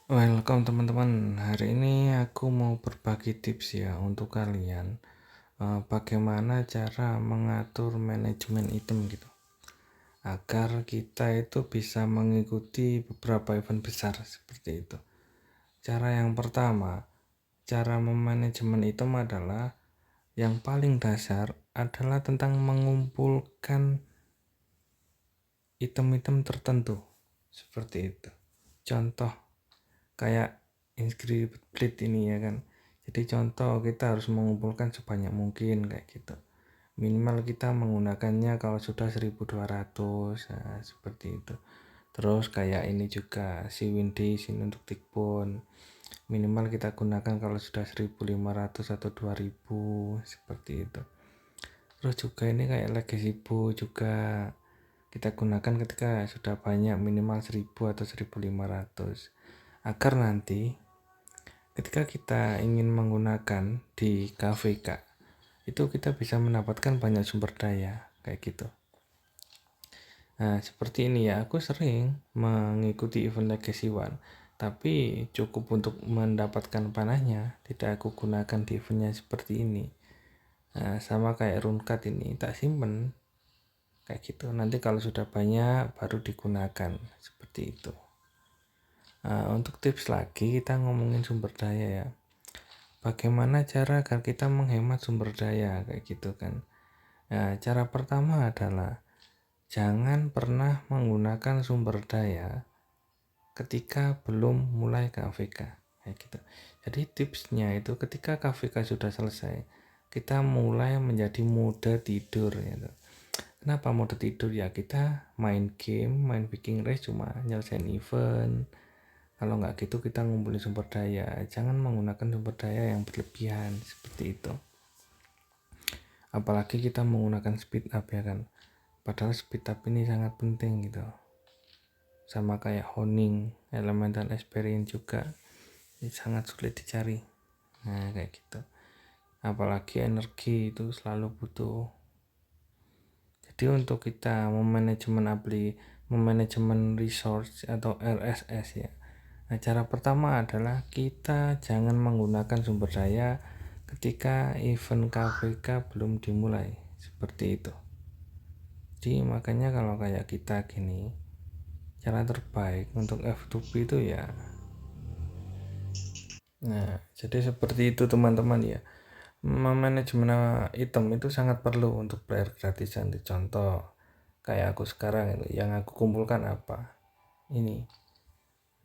Welcome teman-teman. Hari ini aku mau berbagi tips ya untuk kalian, bagaimana cara mengatur manajemen item gitu, agar kita itu bisa mengikuti beberapa event besar seperti itu. Cara yang pertama, cara memanajemen item adalah yang paling dasar adalah tentang mengumpulkan item-item tertentu seperti itu. Contoh kayak inscript plate ini ya kan. Jadi contoh kita harus mengumpulkan sebanyak mungkin kayak gitu. Minimal kita menggunakannya kalau sudah 1200, nah, seperti itu. Terus kayak ini juga si Windies ini untuk tickbone. Minimal kita gunakan kalau sudah 1500 atau 2000 seperti itu. Terus juga ini kayak legacy bow juga kita gunakan ketika sudah banyak, minimal 1000 atau 1500, agar nanti ketika kita ingin menggunakan di KVK itu kita bisa mendapatkan banyak sumber daya kayak gitu. Nah seperti ini ya, aku sering mengikuti event Legacy One, tapi cukup untuk mendapatkan panahnya, tidak aku gunakan di eventnya seperti ini. Nah sama kayak runecard ini, tak simpen kayak gitu, nanti kalau sudah banyak baru digunakan seperti itu. Nah, untuk tips lagi kita ngomongin sumber daya ya, bagaimana cara agar kita menghemat sumber daya kayak gitu kan. Nah, cara pertama adalah jangan pernah menggunakan sumber daya ketika belum mulai KVK kayak gitu. Jadi tipsnya itu ketika KVK sudah selesai, kita mulai menjadi mode tidur gitu. Kenapa mode tidur ya? Kita main game, main Viking Race cuma nyelesain event. Kalau nggak gitu kita ngumpulin sumber daya. Jangan menggunakan sumber daya yang berlebihan seperti itu. Apalagi kita menggunakan speed up ya kan. Padahal speed up ini sangat penting gitu. Sama kayak honing, elemental experience juga ini sangat sulit dicari. Nah kayak gitu. Apalagi energi itu selalu butuh. Jadi untuk kita memanajemen resource atau RSS ya. Nah, cara pertama adalah kita jangan menggunakan sumber daya ketika event KVK belum dimulai seperti itu. Jadi makanya kalau kayak kita gini, cara terbaik untuk F2P itu ya. Nah, jadi seperti itu teman-teman ya. Manajemen item itu sangat perlu untuk player gratisan. Contoh kayak aku sekarang itu yang aku kumpulkan apa? Ini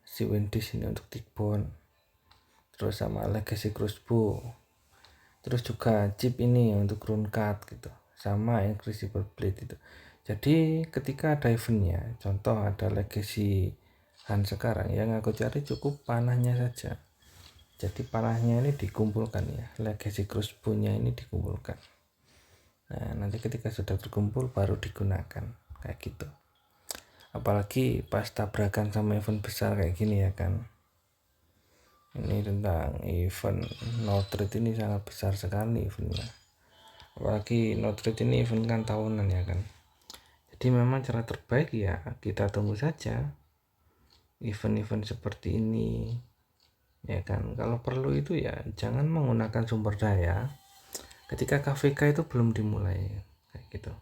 si Wendy's ini untuk tickbone, terus sama legacy crossbow, terus juga chip ini untuk runecard gitu, sama incredible blade itu. Jadi ketika ada eventnya, contoh ada legacy Han sekarang, yang aku cari cukup panahnya saja. Jadi panahnya ini dikumpulkan ya, legacy crossbow-nya ini dikumpulkan. Nah nanti ketika sudah terkumpul baru digunakan kayak gitu. Apalagi pas tabrakan sama event besar kayak gini ya kan. Ini tentang event Notret ini sangat besar sekali eventnya. Apalagi Notret ini event kan tahunan ya kan. Jadi memang cara terbaik ya kita tunggu saja event-event seperti ini ya kan. Kalau perlu itu ya jangan menggunakan sumber daya ketika KVK itu belum dimulai kayak gitu.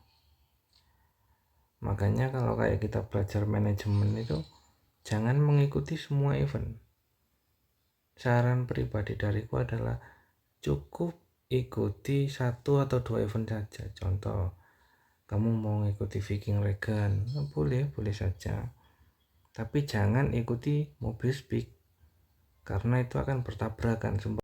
Makanya kalau kayak kita belajar manajemen itu jangan mengikuti semua event. Saran pribadi dariku adalah cukup ikuti 1 atau 2 event saja. Contoh kamu mau ikuti Viking Regan, boleh saja, tapi jangan ikuti mobil speed karena itu akan bertabrakan.